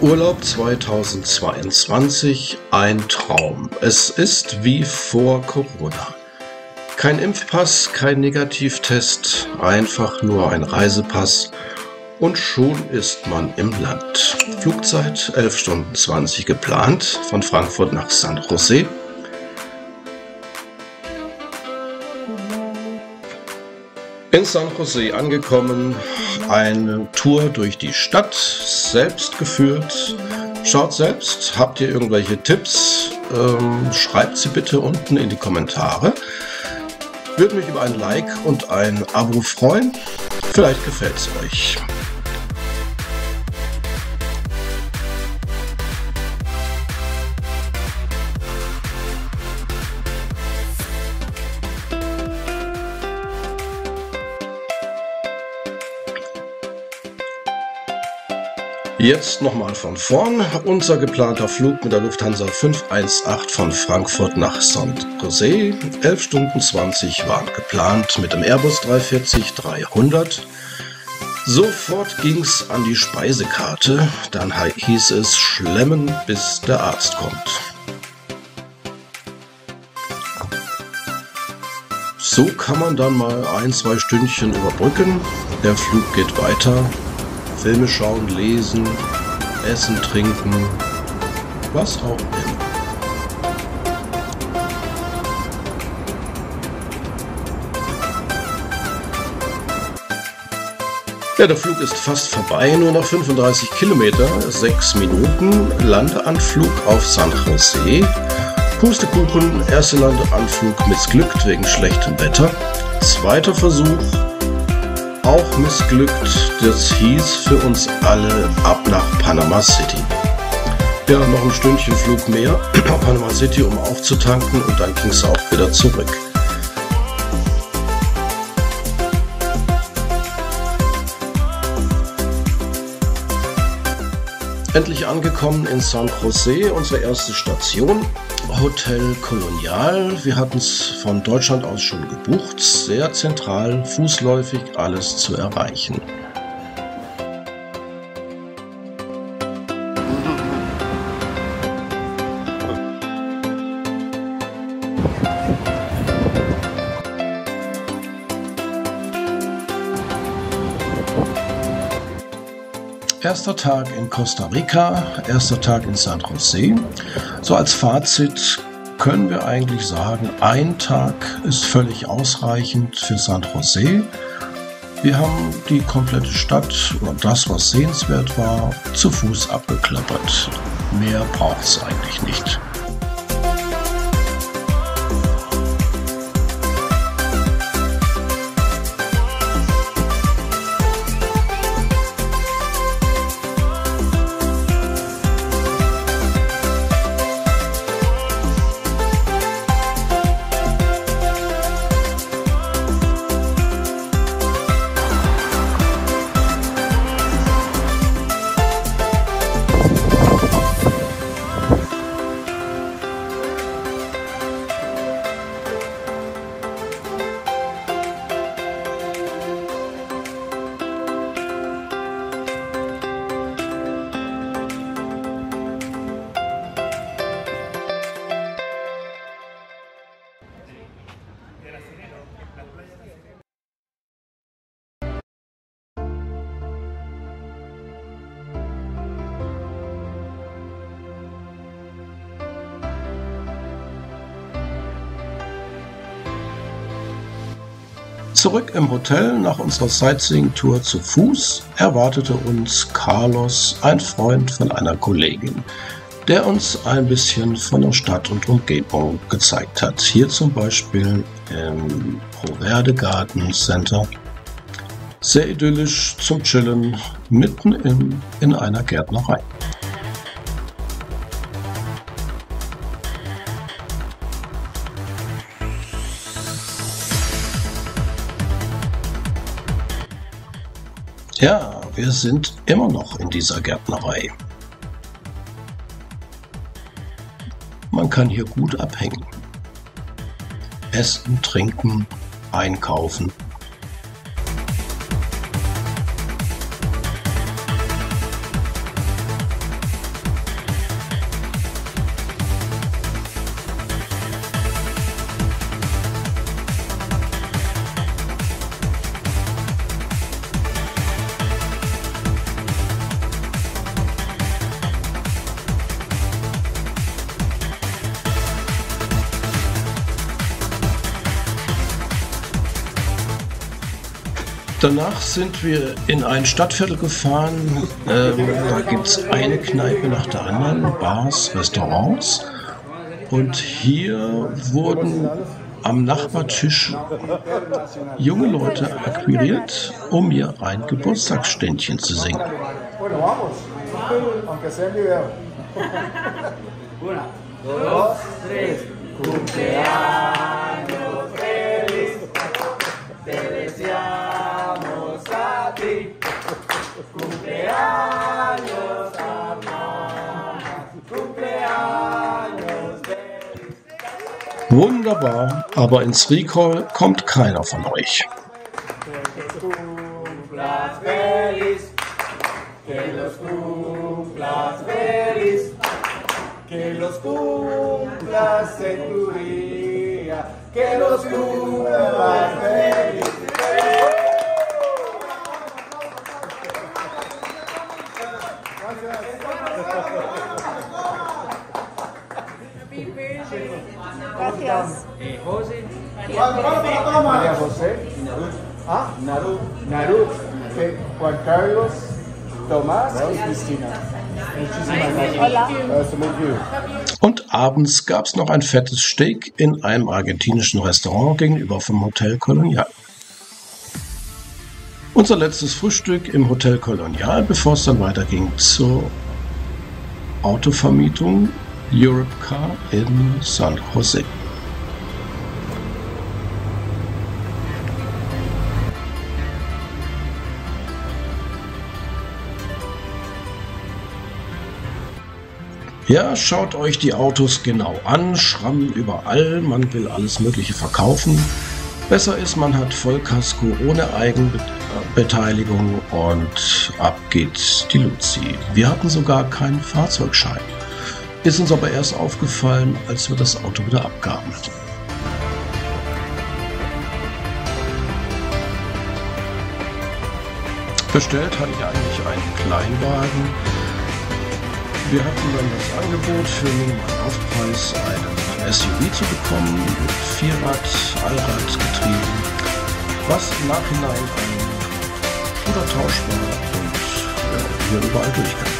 Urlaub 2022, ein Traum. Es ist wie vor Corona. Kein Impfpass, kein Negativtest, einfach nur ein Reisepass und schon ist man im Land. Flugzeit 11 Stunden 20 geplant, von Frankfurt nach San José. In San José angekommen, eine Tour durch die Stadt, selbst geführt. Schaut selbst, habt ihr irgendwelche Tipps? Schreibt sie bitte unten in die Kommentare. Würde mich über ein Like und ein Abo freuen. Vielleicht gefällt es euch. Jetzt nochmal von vorn. Unser geplanter Flug mit der Lufthansa 518 von Frankfurt nach San José. 11 Stunden 20 waren geplant mit dem Airbus 340-300. Sofort ging's an die Speisekarte. Dann hieß es schlemmen, bis der Arzt kommt. So kann man dann mal 1-2 Stündchen überbrücken. Der Flug geht weiter. Filme schauen, lesen, essen, trinken, was auch immer. Ja, der Flug ist fast vorbei, nur noch 35 Kilometer, 6 Minuten, Landeanflug auf San José. Pustekuchen, erster Landeanflug missglückt wegen schlechtem Wetter. Zweiter Versuch. Auch missglückt, das hieß für uns alle ab nach Panama City. Ja, noch ein Stündchen Flug mehr nach Panama City, um aufzutanken und dann ging es auch wieder zurück. Endlich angekommen in San José, unsere erste Station, Hotel Colonial. Wir hatten es von Deutschland aus schon gebucht, sehr zentral, fußläufig alles zu erreichen. Erster Tag in Costa Rica, erster Tag in San José. So als Fazit können wir eigentlich sagen, ein Tag ist völlig ausreichend für San José. Wir haben die komplette Stadt und das, was sehenswert war, zu Fuß abgeklappert. Mehr braucht es eigentlich nicht. Zurück im Hotel nach unserer Sightseeing-Tour zu Fuß erwartete uns Carlos, ein Freund von einer Kollegin, der uns ein bisschen von der Stadt und Umgebung gezeigt hat. Hier zum Beispiel im Pura Garden Center. Sehr idyllisch zum Chillen, mitten in einer Gärtnerei. Ja, wir sind immer noch in dieser Gärtnerei. Man kann hier gut abhängen. Essen, trinken, einkaufen. Danach sind wir in ein Stadtviertel gefahren. Da gibt es eine Kneipe nach der anderen, Bars, Restaurants. Und hier wurden am Nachbartisch junge Leute akquiriert, um mir ein Geburtstagsständchen zu singen. Wunderbar, aber ins Recall kommt keiner von euch. Gracias. María José, Naru, Juan Carlos, Tomás y Cristina. Hola. Und abends gab es noch ein fettes Steak in einem argentinischen Restaurant gegenüber vom Hotel Colonial. Unser letztes Frühstück im Hotel Colonial, bevor es dann weiterging zur Autovermietung Europcar in San José. Ja, schaut euch die Autos genau an, Schrammen überall, man will alles Mögliche verkaufen. Besser ist, man hat Vollkasko ohne Eigenbeteiligung und ab geht die Luzi. Wir hatten sogar keinen Fahrzeugschein. Ist uns aber erst aufgefallen, als wir das Auto wieder abgaben. Bestellt hatte ich eigentlich einen Kleinwagen. Wir hatten dann das Angebot für minimalen Aufpreis einen SUV zu bekommen mit Vierrad, Allradgetriebe, was im Nachhinein ein guter Tausch war und ja, hier überall durchkam.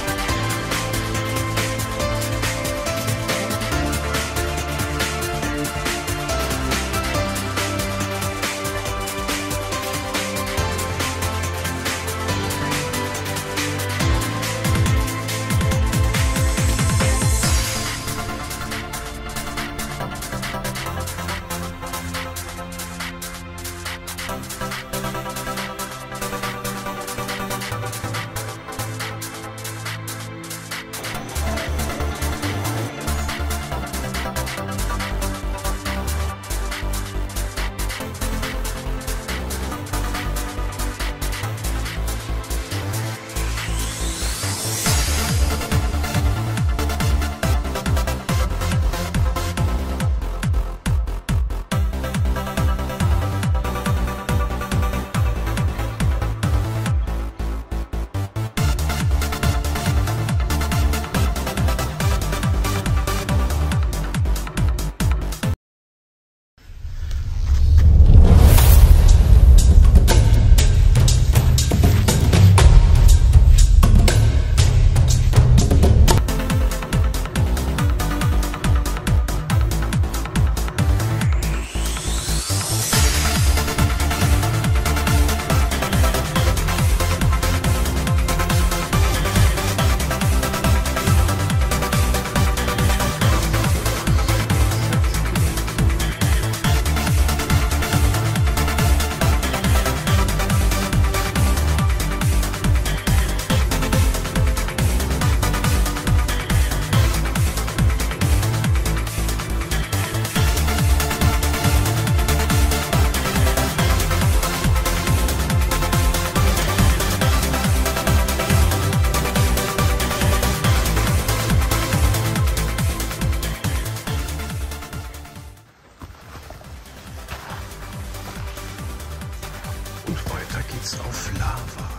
geht's auf Lava.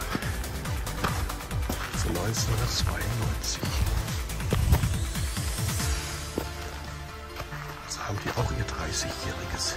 Von 1992. Jetzt haben die auch ihr 30-jähriges.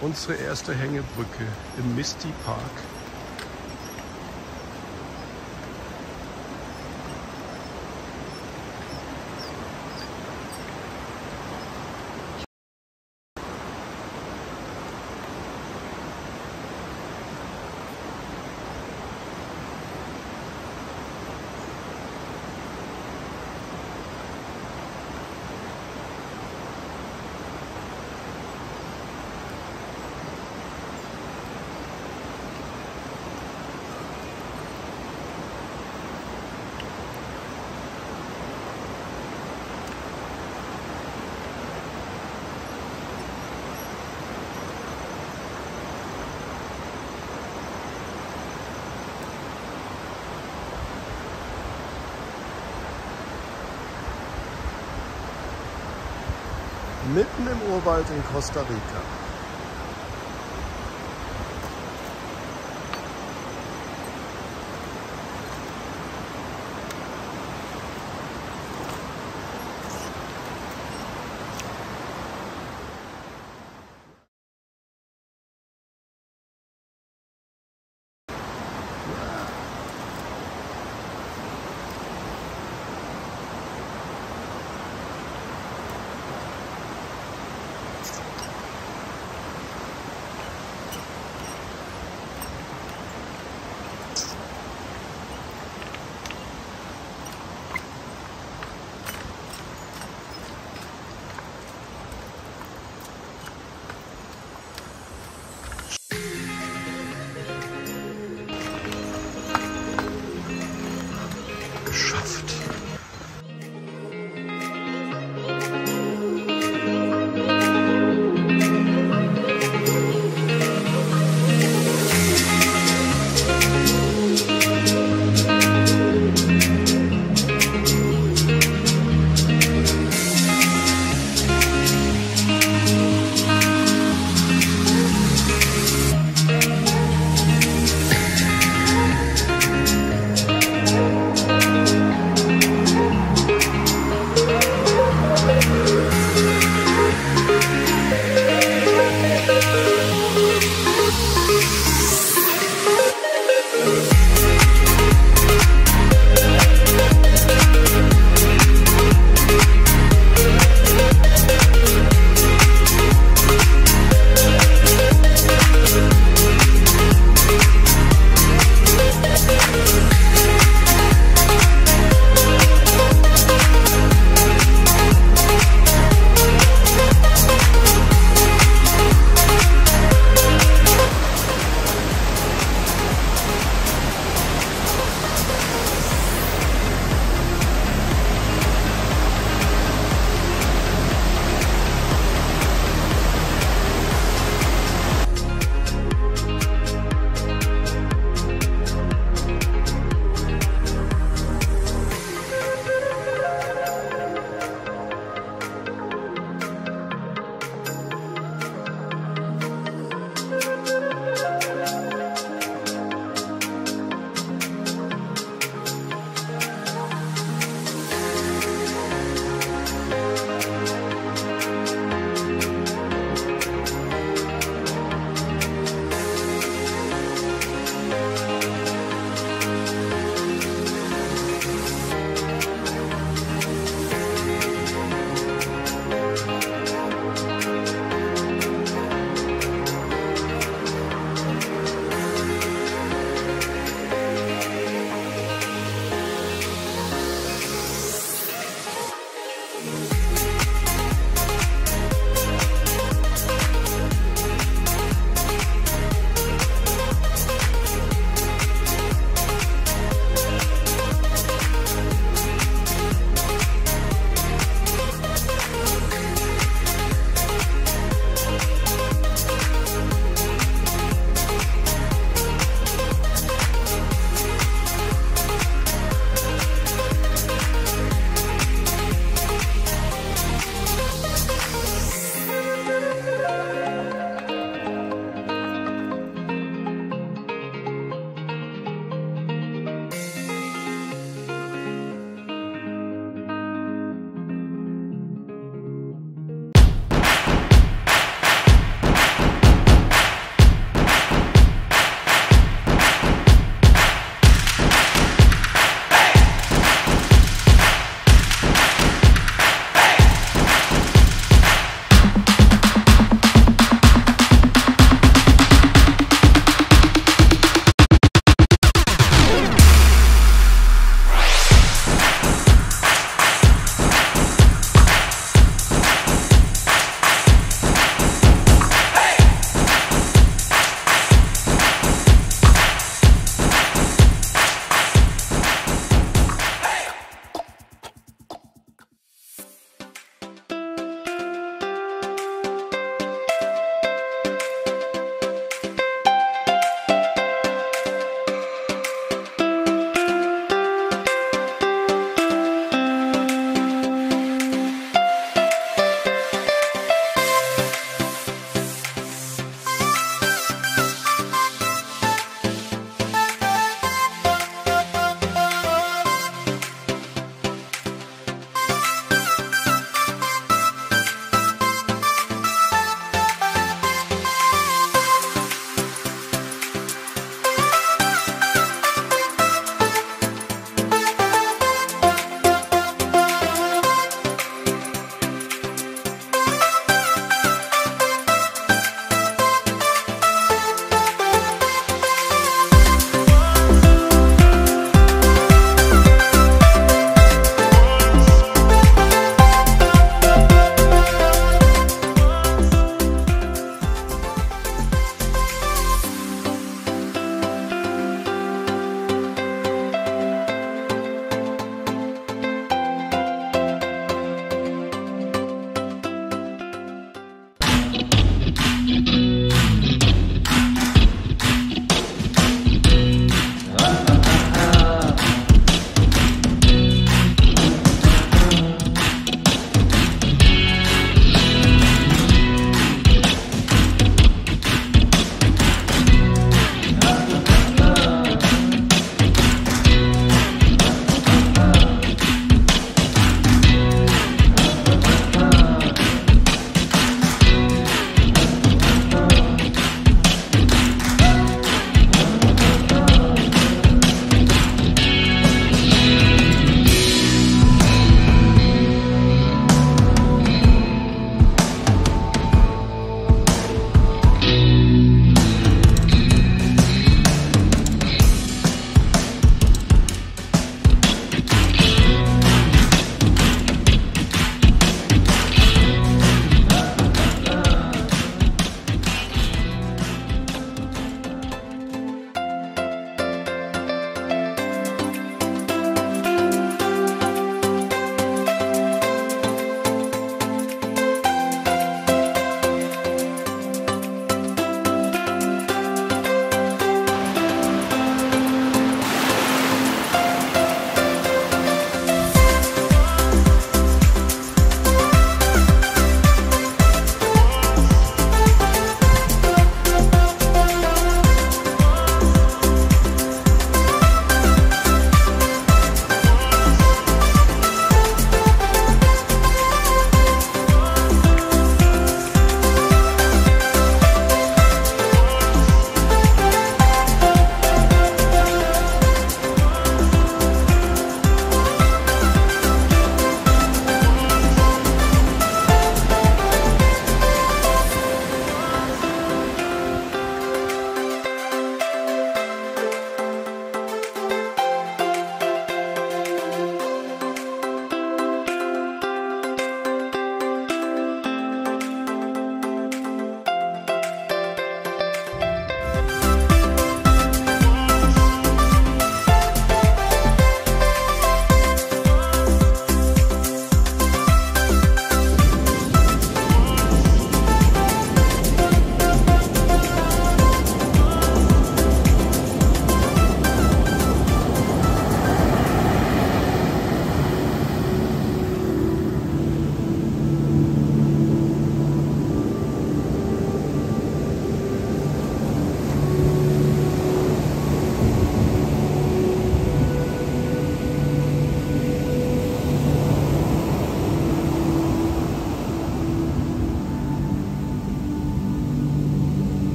unsere erste Hängebrücke im Misty Park. Mitten im Urwald in Costa Rica.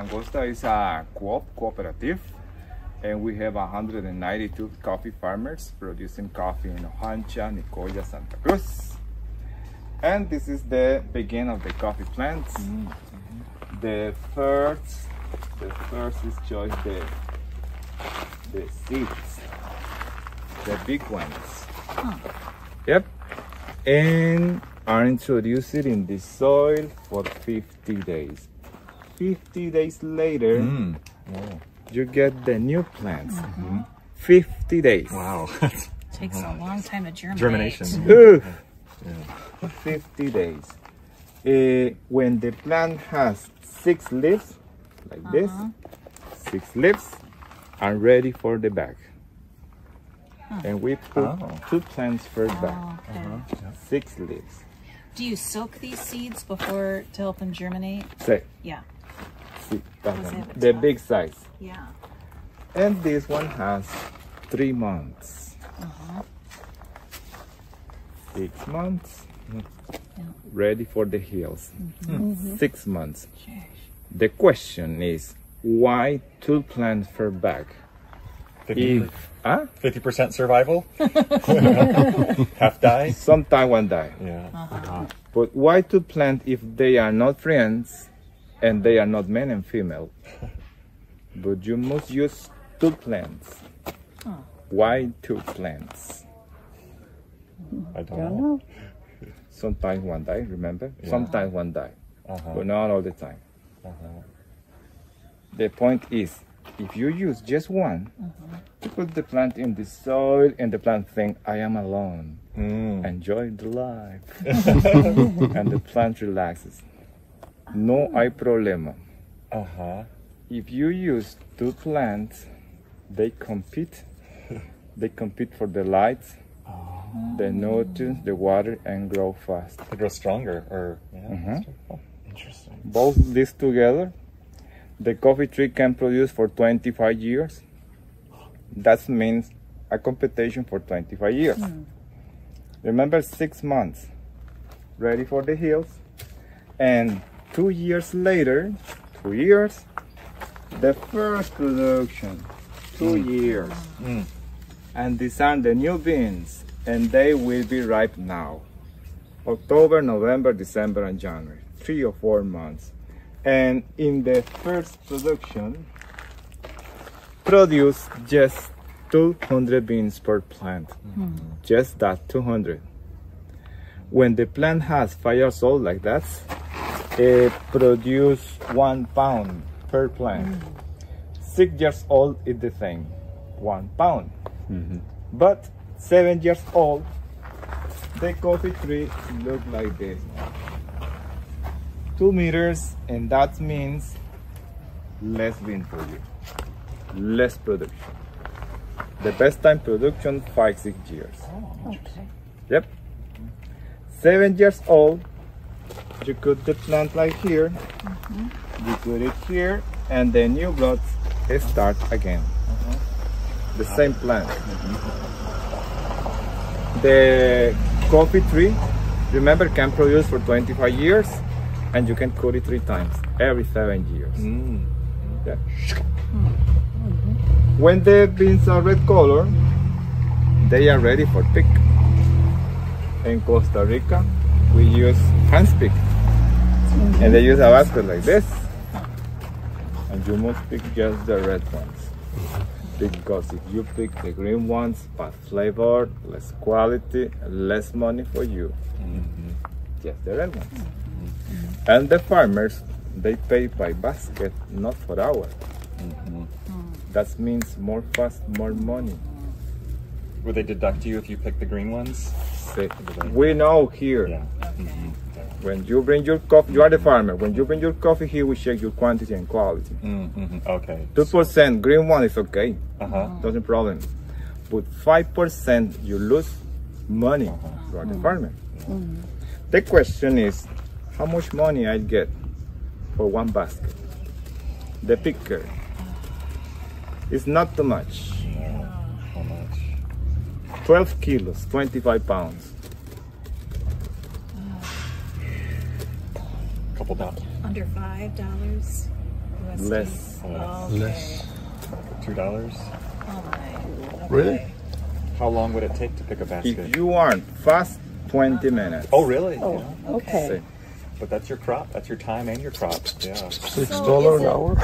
San Costa is a cooperative, and we have 192 coffee farmers producing coffee in Ojancha, Nicoya, Santa Cruz. And this is the beginning of the coffee plants. The first is just the seeds, the big ones. Yep. And are introduced in the soil for 50 days. 50 days later, you get the new plants. 50 days. Wow. Takes a long time to germinate. Germination. Oof. 50 days. When the plant has 6 leaves, like this, 6 leaves are ready for the bag. And we put 2 plants per bag. 6 leaves. Do you soak these seeds before to help them germinate? Say, Yeah. see, that Does it one, have a the top? big size. Yeah. And this one has 3 months. 6 months. Ready for the hills. 6 months. The question is, why 2 plants per bag? 50% survival? Half die? Sometime one die. Yeah. But why 2 plants if they are not friends and they are not male and female? But you must use 2 plants. Why 2 plants? I don't know. Sometimes one die, remember? Sometimes one die, but not all the time. The point is, if you use just one, you put the plant in the soil and the plant think, I am alone. Enjoy the life. And the plant relaxes. No hay problema. If you use 2 plants, they compete. They compete for the light, the nutrients, the water, and grow fast. To grow stronger, or interesting. Both these together, the coffee tree can produce for 25 years. That means a competition for 25 years. Remember, 6 months, ready for the hills, and 2 years later, 2 years, the first production, 2 years. And these are the new beans, and they will be ripe now. October, November, December, and January, 3 or 4 months. And in the first production, produce just 200 beans per plant. Just that, 200. When the plant has 5 years old like that, it produce 1 pound per plant. 6 years old is the same, 1 pound. But 7 years old, the coffee tree look like this. 2 meters, and that means less bean for you, less production. The best time production, 5-6 years. Yep. 7 years old, you cut the plant like here, you put it here, and the new bloods start again. The same plant. The coffee tree, remember, can produce for 25 years, and you can cut it 3 times every 7 years. Yeah. When the beans are red color, they are ready for pick. In Costa Rica, we use hand pick, and they use a basket like this, and you must pick just the red ones. Because if you pick the green ones, bad flavor, less quality, less money for you. Just the red ones. And the farmers, they pay by basket, not for hour. That means more fast, more money. Would they deduct you if you pick the green ones? We know here. Yeah. When you bring your coffee, you are the farmer. When you bring your coffee here, we check your quantity and quality. Okay. 2% green one is okay. Doesn't problem. But 5% you lose money. You are the farmer. The question is, how much money I get for 1 basket? The picker. It's not too much. How much? 12 kilos, 25 pounds. Couple dollars. Under $5. USD. Less. Oh, Less. $2. Oh my. Really? How long would it take to pick a basket? If you aren't fast, 20 minutes. Oh, really? Oh, Yeah. okay. See. But that's your crop. That's your time and your crop. Yeah. $6 an hour.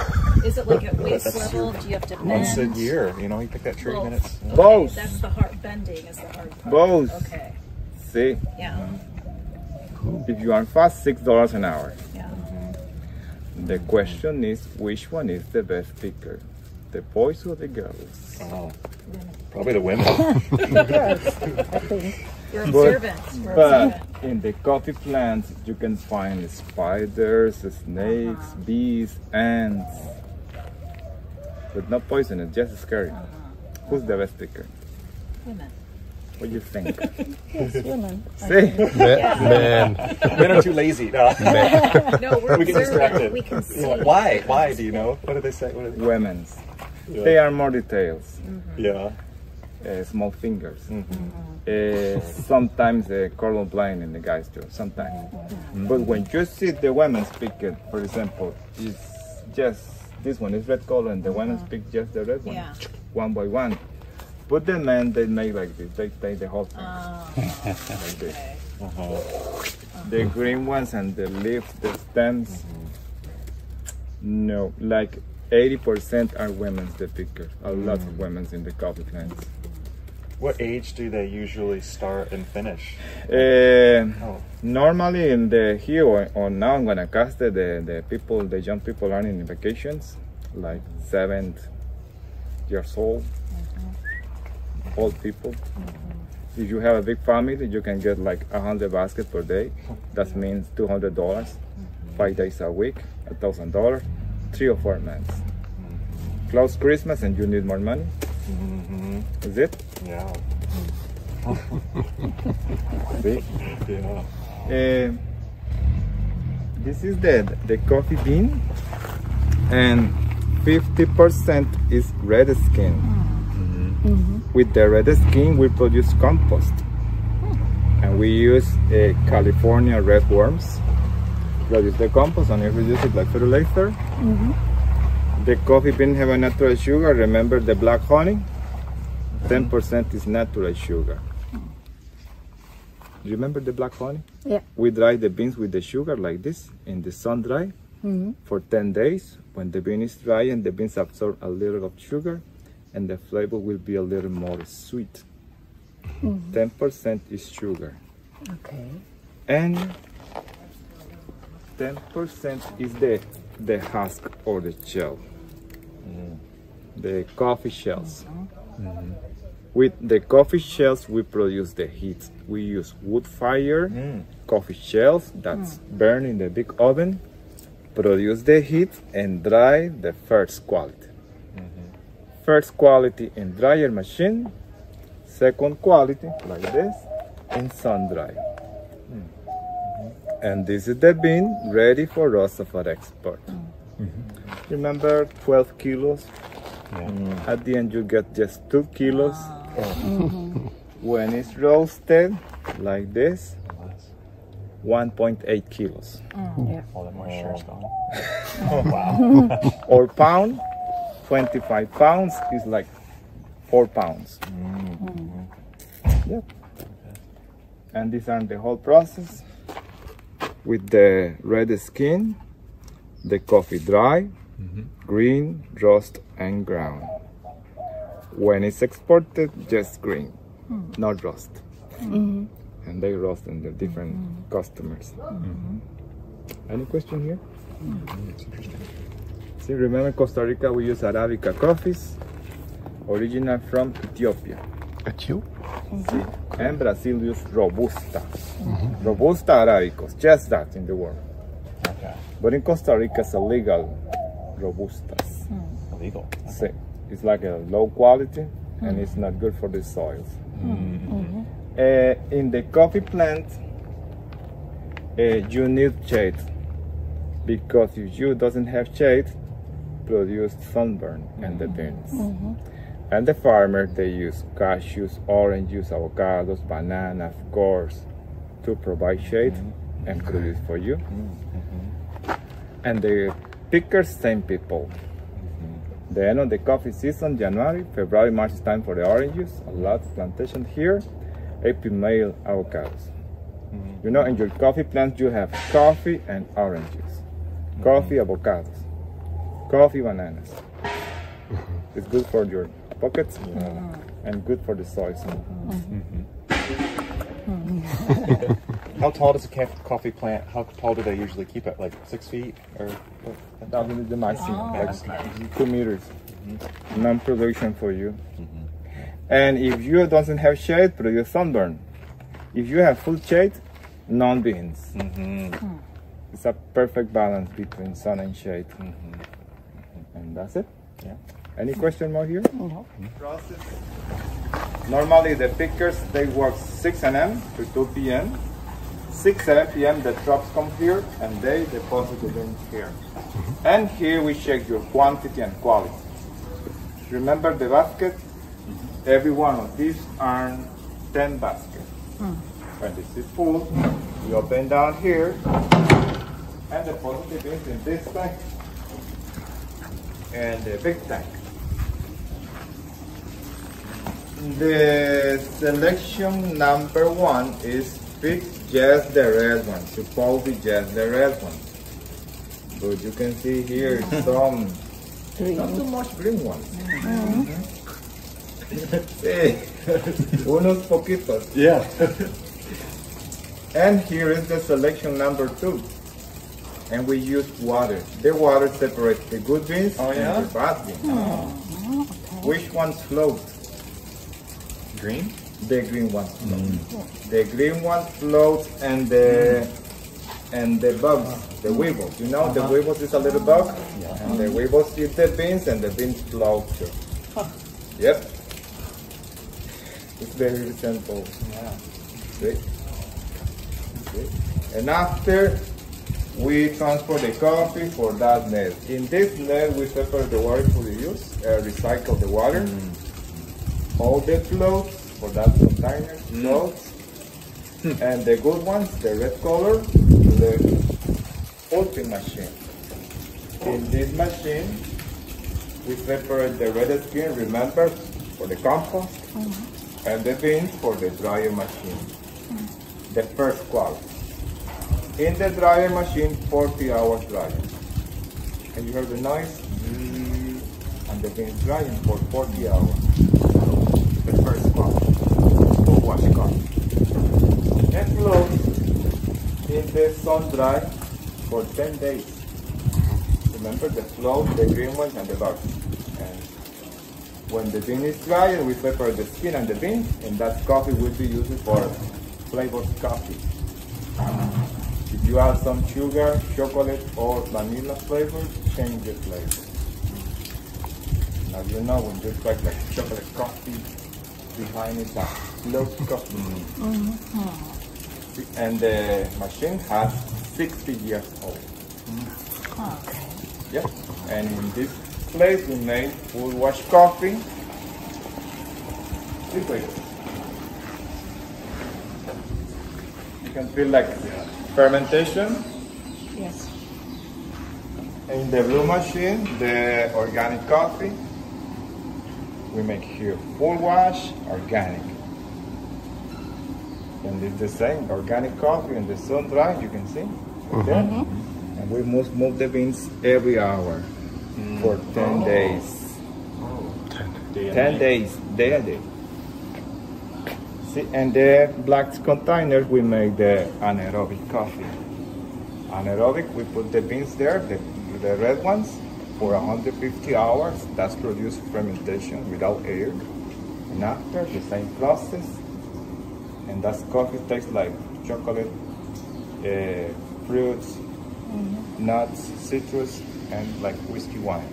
Is it like at waist That's level? Do you have to bend? Once a year, you know, you pick that tree Well, and it's. okay, Both. that's the hard bending is the hard part. Both. Okay. See, Yeah. if you are fast, $6 an hour. Yeah. The question is, which one is the best picker? The boys or the girls? Oh, probably the women. I think. We're But- observant. We're But observant. in the coffee plants, you can find spiders, snakes, bees, ants. But not poisonous, just scary. Who's the best picker? Women. What do you think? Yes, women. See? Man. Men are too lazy. No. No, we're We get distracted. observant. We can see. Why? Why? Do you know? What do they say? What do they... Women's. Yeah. They are more details. Yeah. Small fingers. Sometimes colorblind in the guys too. Sometimes. But when you see the women speaking, for example, it's just this one is red color, and the women speak just the red one, Yeah. one by one. But the men they make like this. They take the whole thing like this. The green ones and the leaves, the stems. No, like 80% are women's the pickers. A lot of women's in the coffee plants. What age do they usually start and finish? Normally in the here or now in Guanacaste, the young people are in vacations, like 7 years old, old people. If you have a big family, you can get like 100 baskets per day. That means $200, 5 days a week, $1,000, 3 or 4 months. Close Christmas and you need more money. Is it? Yeah. See? Yeah. This is the coffee bean, and 50% is red skin. With the red skin, we produce compost, and we use California red worms. Produce the compost, and we use it like fertilizer. The coffee bean have a natural sugar. Remember the black honey? 10% is natural sugar. Do you remember the black honey? Yeah. We dry the beans with the sugar like this in the sun dry for 10 days. When the bean is dry and the beans absorb a little of sugar, and the flavor will be a little more sweet. 10% is sugar. Okay. And 10% is the husk or the shell. The coffee shells. With the coffee shells, we produce the heat. We use wood fire, coffee shells that's burned in the big oven, produce the heat and dry the first quality. First quality in dryer machine, second quality like this in sun dry. And this is the bean ready for us for export. Remember 12 kilos? At the end you get just 2 kilos. When it's roasted like this, 1.8 kilos. Yeah. All that moisture is gone. Or pound, 25 pounds is like 4 pounds. Yep. And these are the whole process with the red skin, the coffee dry, green, roast, and ground. When it's exported, just green, not roast. And they roast in the different customers. Any question here? It's interesting. See, remember Costa Rica, we use Arabica coffees, original from Ethiopia. See, and Brazil use Robusta. Robusta Arabicos, just that in the world. Okay. But in Costa Rica, it's illegal Robustas. Illegal. See, it's like a low quality and it's not good for the soils. In the coffee plant, you need shade, because if you doesn't have shade, produce sunburn and the beans. And the farmer, they use cashews, oranges, avocados, bananas, of course, to provide shade and produce for you. And the pickers, same people. The end of the coffee season, January, February, March is time for the oranges. A lot of plantation here. April, May, avocados. You know, in your coffee plants, you have coffee and oranges. Coffee, avocados. Coffee, bananas. It's good for your pockets and good for the soil. How tall does a coffee plant, how tall do they usually keep it? Like 6 feet? Or That is the maximum, like 2 meters. Non-production for you. And if you doesn't have shade, produce sunburn. If you have full shade, non-beans. It's a perfect balance between sun and shade. And that's it. Yeah. Any question more here? No. Process. Normally the pickers, they work 6 a.m. to 2 p.m. 6, 7 p.m. the drops come here and they deposit the beans here. And here we check your quantity and quality. Remember the basket? Every one of these are 10 baskets. When this is full, we open down here and deposit the beans in this tank and the big tank. The selection number 1 is pick just the red ones, supposedly just the red ones. But you can see here some, not too much green ones. Sí, unos poquitos. Yeah. And here is the selection number 2. And we use water. The water separates the good beans and the bad beans. Which ones float? Green? The green ones float. The green ones float and the bugs, the weevils. You know, the weevils is a little bug. And the weevils eat the beans and the beans float too. Yep. It's very simple. Yeah. See? See? And after we transfer the coffee for that net. In this net we separate the water for the use, recycle the water. All the floats for that container, floats. And the good ones, the red color, to the ultimate machine. In this machine we separate the red skin, remember, for the compost. And the beans for the dryer machine, the first quality. In the dryer machine, 40 hours drying. Can you hear the noise? And the beans drying for 40 hours. The first quality. Full wash coffee. And close in the sun dry for 10 days. Remember the float, the green ones, and the bugs. When the bean is dry, and we separate the skin and the bean, and that coffee will be used for flavored coffee. If you add some sugar, chocolate, or vanilla flavor, change the flavor. Now you know when you try like chocolate coffee, behind it a slow coffee. And the machine has 60 years old. Okay. Yep. And in this place we make full wash coffee. This way. You can feel like fermentation. Yes. In the blue machine, the organic coffee. We make here full wash, organic. And it's the same, organic coffee in the sun dry, you can see. Okay? And we must move the beans every hour. For 10 days. 10 days, day a day. See, and the black containers we make the anaerobic coffee. Anaerobic, we put the beans there, the red ones, for 150 hours. That's produced fermentation without air. And after, the same process. And that coffee tastes like chocolate, fruits, nuts, citrus, and like whiskey wine.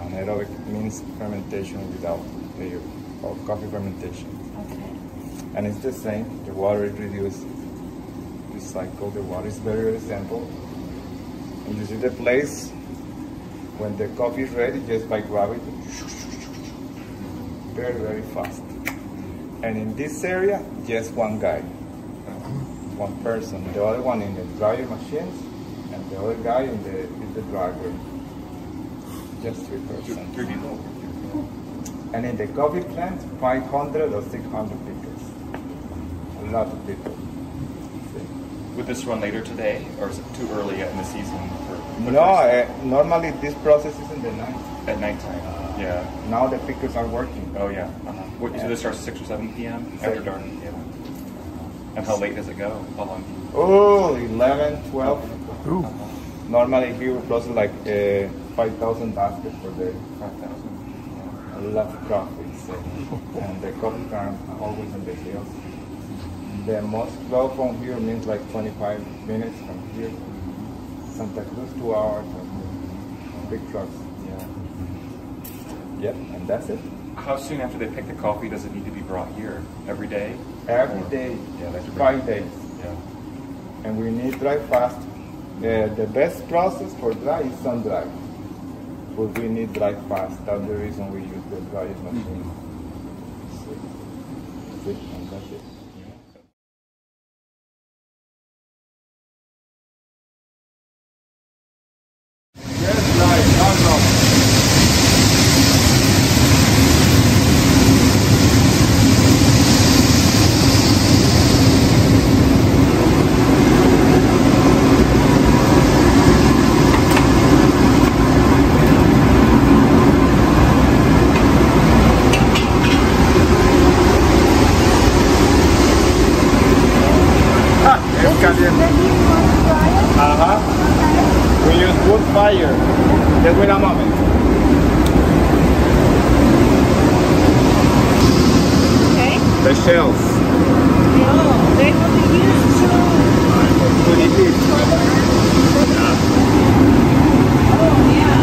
Anaerobic means fermentation without air, or coffee fermentation. Okay. And it's the same, the water is reduced, recycle the water, is very, very simple. And you see the place, when the coffee is ready, just by gravity, very, very fast. And in this area, just one guy, one person. The other one in the dryer machines, And the other guy is the driver. Just 3 persons. 3 people. And in the coffee plant, 500 or 600 pickers. A lot of people. Would this run later today, or is it too early yet in the season? No, normally this process is in the night. At nighttime. Yeah. Now the pickers are working. Oh yeah. What, so this starts 6 or 7 p.m. after dark. Yeah. And how late does it go? How long? Oh, 11, 12. Normally here we process like 5,000 baskets per day. 5,000. A lot of coffee. So. And the coffee farm always in the hills. The most well from here means like 25 minutes from here. Santa Cruz, 2 hours. Big trucks. Yeah. Yep, and that's it. How soon after they pick the coffee does it need to be brought here? Every day? Every day. Yeah, that's 5 days. Yeah. And we need dry fast. The best process for dry is sun dry. But we need dry fast. That's the reason we use the dryest machine. See, and that's it. Yes, right, no problem. We use wood fire. Just wait a moment. Okay. The shells. Oh, they will be used to. To the fish. Oh, yeah.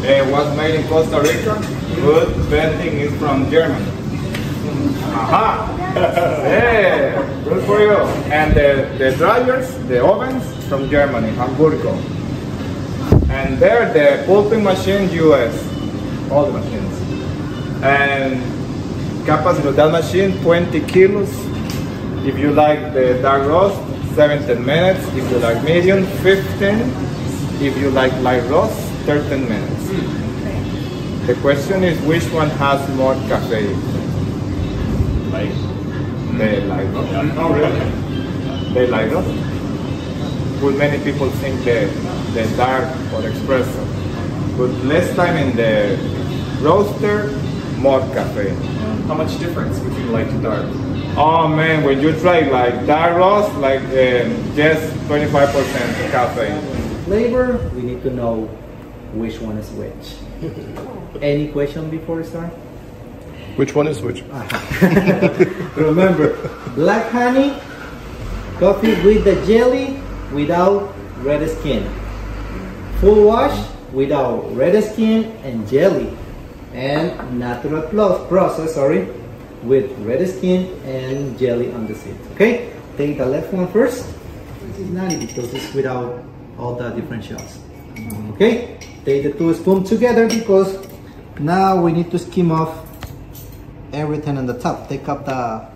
It was made in Costa Rica. Wood bending is from Germany. Aha! Yeah, good for you. And the dryers, the ovens from Germany, Hamburgo. And there the pulping machine, US. All the machines. And capacity of that machine, 20 kilos. If you like the dark roast, 17 minutes. If you like medium, 15. If you like light roast, 13 minutes. The question is which one has more caffeine? Light. The light roast. Oh, really? The light roast? Well, many people think the dark or espresso. But less time in the roaster, more caffeine. How much difference between light and dark? Oh man, when you try like dark roast, like just 25% caffeine. Flavor, we need to know which one is which. Any question before we start? Which one is which? Remember, black honey, coffee with the jelly without red skin. Full wash without red skin and jelly. And natural process, with red skin and jelly on the seeds. Okay, take the left one first. This is nutty because it's without all the different shells. Okay, take the 2 spoons together because now we need to skim off everything on the top. Take up the...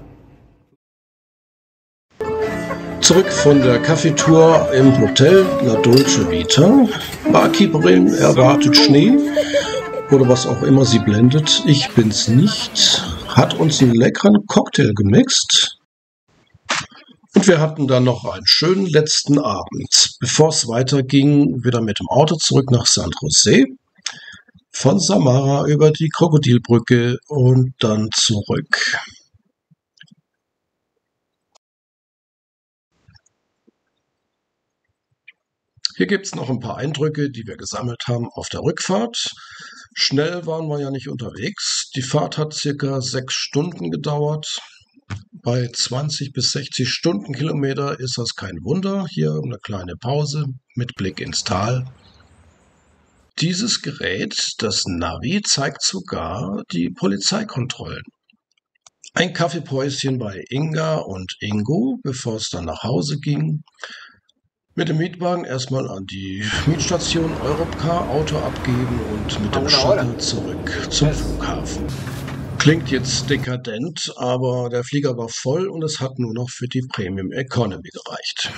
Zurück von der Kaffeetour im Hotel Dolce Vita. Barkeeperin erwartet Schnee oder was auch immer sie blendet. Ich bin's nicht. Hat uns einen leckeren Cocktail gemixt. Und wir hatten dann noch einen schönen letzten Abend, bevor es weiterging, wieder mit dem Auto zurück nach San José, von Samara über die Krokodilbrücke und dann zurück. Hier gibt es noch ein paar Eindrücke, die wir gesammelt haben auf der Rückfahrt. Schnell waren wir ja nicht unterwegs. Die Fahrt hat circa 6 Stunden gedauert. Bei 20 bis 60 Stundenkilometer ist das kein Wunder. Hier eine kleine Pause mit Blick ins Tal. Dieses Gerät, das Navi, zeigt sogar die Polizeikontrollen. Ein Kaffeepäuschen bei Inga und Ingo, bevor es dann nach Hause ging. Mit dem Mietwagen erstmal an die Mietstation Europcar Auto abgeben und mit dem Shuttle zurück zum Flughafen. Klingt jetzt dekadent, aber der Flieger war voll und es hat nur noch für die Premium Economy gereicht.